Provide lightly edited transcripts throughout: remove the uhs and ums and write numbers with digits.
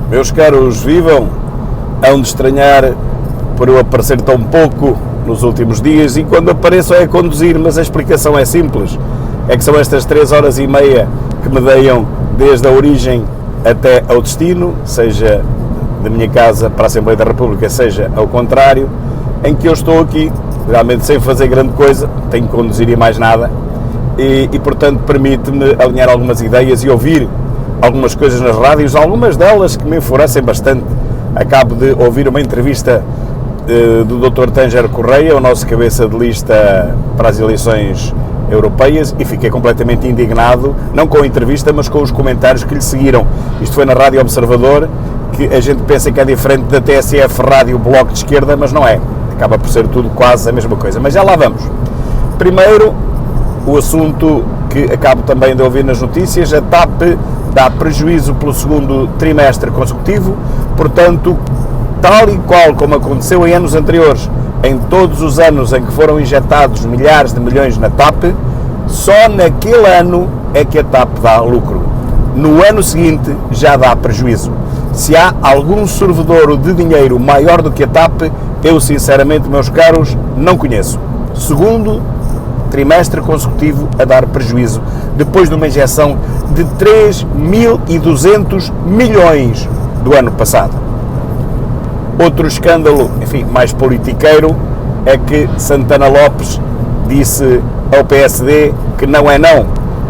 Meus caros, vivam! Hão de estranhar por eu aparecer tão pouco nos últimos dias e quando apareço é a conduzir, mas a explicação é simples. É que são estas 3 horas e meia que me deiam desde a origem até ao destino, seja da minha casa para a Assembleia da República, seja ao contrário, em que eu estou aqui, realmente sem fazer grande coisa, tenho que conduzir e mais nada, e portanto permite-me alinhar algumas ideias e ouvir algumas coisas nas rádios, algumas delas que me enfurecem bastante. Acabo de ouvir uma entrevista do Dr. Tângero Correia, o nosso cabeça de lista para as eleições europeias, e fiquei completamente indignado, não com a entrevista, mas com os comentários que lhe seguiram. Isto foi na Rádio Observador, que a gente pensa que é diferente da TSF Rádio Bloco de Esquerda, mas não é. Acaba por ser tudo quase a mesma coisa. Mas já lá vamos. Primeiro, o assunto que acabo também de ouvir nas notícias: a TAP dá prejuízo pelo segundo trimestre consecutivo, portanto, tal e qual como aconteceu em anos anteriores, em todos os anos em que foram injetados milhares de milhões na TAP, só naquele ano é que a TAP dá lucro. No ano seguinte já dá prejuízo. Se há algum sorvedouro de dinheiro maior do que a TAP, eu sinceramente, meus caros, não conheço. Segundo trimestre consecutivo a dar prejuízo, depois de uma injeção de 3.200 milhões do ano passado. Outro escândalo, enfim, mais politiqueiro, é que Santana Lopes disse ao PSD que não é não.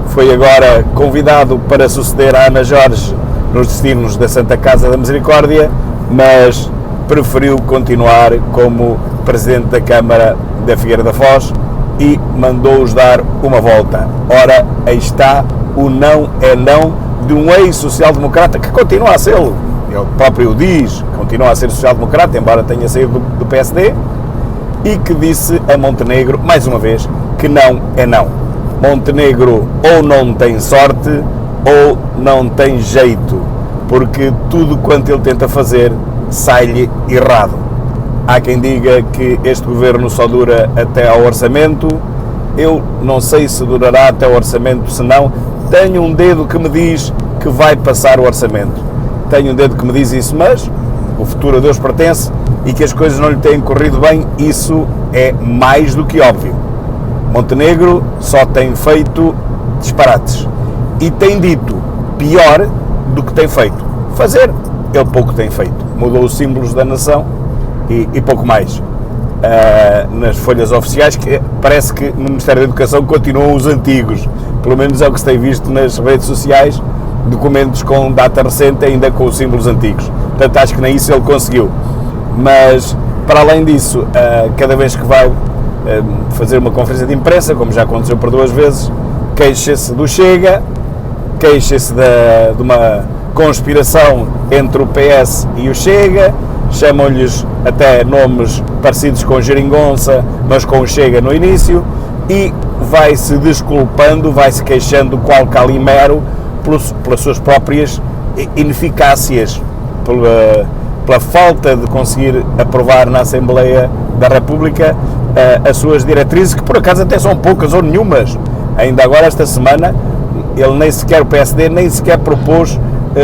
Foi agora convidado para suceder a Ana Jorge nos destinos da Santa Casa da Misericórdia, mas preferiu continuar como Presidente da Câmara da Figueira da Foz e mandou-os dar uma volta. Ora, aí está o não é não de um ex-social-democrata que continua a ser-lo. Ele próprio diz que continua a ser social-democrata, embora tenha saído do PSD, e que disse a Montenegro, mais uma vez, que não é não. Montenegro ou não tem sorte ou não tem jeito, porque tudo quanto ele tenta fazer sai-lhe errado. Há quem diga que este governo só dura até ao orçamento. Eu não sei se durará até ao orçamento, se não, tenho um dedo que me diz que vai passar o orçamento. Tenho um dedo que me diz isso, mas o futuro a Deus pertence, e que as coisas não lhe têm corrido bem, isso é mais do que óbvio. Montenegro só tem feito disparates e tem dito pior do que tem feito. Fazer, ele pouco tem feito. Mudou os símbolos da nação e pouco mais. Nas folhas oficiais, que parece que no Ministério da Educação continuam os antigos, pelo menos é o que se tem visto nas redes sociais, documentos com data recente ainda com os símbolos antigos. Portanto, acho que nem isso ele conseguiu. Mas, para além disso, cada vez que vai fazer uma conferência de imprensa, como já aconteceu por 2 vezes, queixa-se do Chega, queixa-se de uma conspiração entre o PS e o Chega, chamam-lhes até nomes parecidos com Geringonça, mas com o Chega no início, e vai-se desculpando, vai-se queixando qual Calimero pelas suas próprias ineficácias, pela falta de conseguir aprovar na Assembleia da República as suas diretrizes, que por acaso até são poucas ou nenhumas. Ainda agora, esta semana, ele nem sequer, o PSD, nem sequer propôs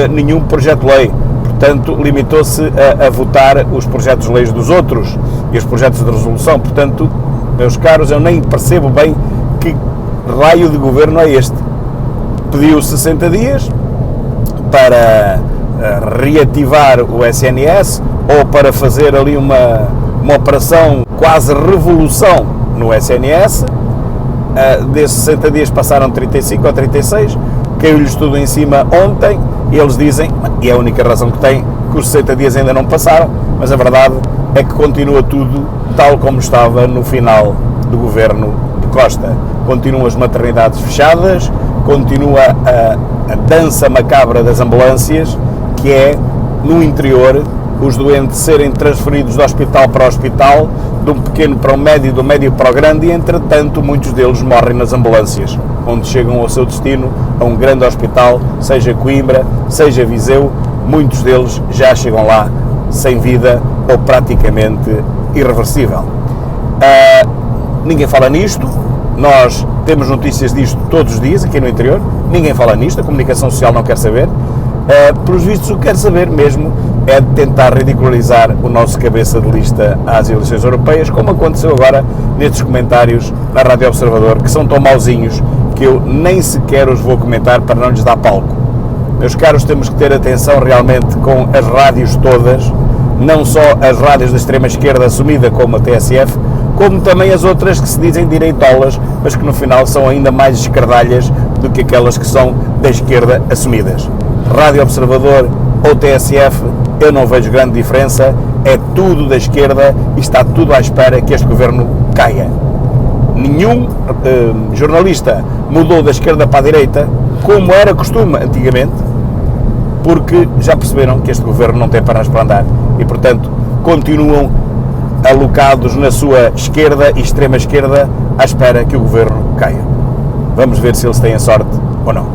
nenhum projeto de lei. Portanto, limitou-se a votar os projetos de leis dos outros e os projetos de resolução. Portanto, meus caros, eu nem percebo bem que raio de governo é este. Pediu 60 dias para reativar o SNS ou para fazer ali uma operação quase revolução no SNS. Desses 60 dias passaram 35 ou 36, caiu-lhes tudo em cima ontem, e eles dizem, e é a única razão que têm, que os 60 dias ainda não passaram, mas a verdade é que continua tudo tal como estava no final do governo de Costa. Continuam as maternidades fechadas, continua a dança macabra das ambulâncias, que é, no interior, os doentes serem transferidos de hospital para hospital, de um pequeno para o médio, do médio para o grande, e entretanto muitos deles morrem nas ambulâncias, onde chegam ao seu destino, a um grande hospital, seja Coimbra, seja Viseu, muitos deles já chegam lá sem vida ou praticamente irreversível. Ninguém fala nisto, nós temos notícias disto todos os dias aqui no interior, ninguém fala nisto, a comunicação social não quer saber. Pelos vistos, o que quer saber mesmo é de tentar ridicularizar o nosso cabeça de lista às eleições europeias, como aconteceu agora nestes comentários na Rádio Observador, que são tão mauzinhos que eu nem sequer os vou comentar para não lhes dar palco. Meus caros, temos que ter atenção realmente com as rádios todas, não só as rádios da extrema-esquerda assumida como a TSF, como também as outras que se dizem direitolas, mas que no final são ainda mais escardalhas do que aquelas que são da esquerda assumidas. Rádio Observador ou TSF, eu não vejo grande diferença, é tudo da esquerda e está tudo à espera que este governo caia. Nenhum jornalista mudou da esquerda para a direita, como era costume antigamente, porque já perceberam que este governo não tem pernas para andar e, portanto, continuam alocados na sua esquerda e extrema esquerda à espera que o governo caia. Vamos ver se eles têm sorte ou não.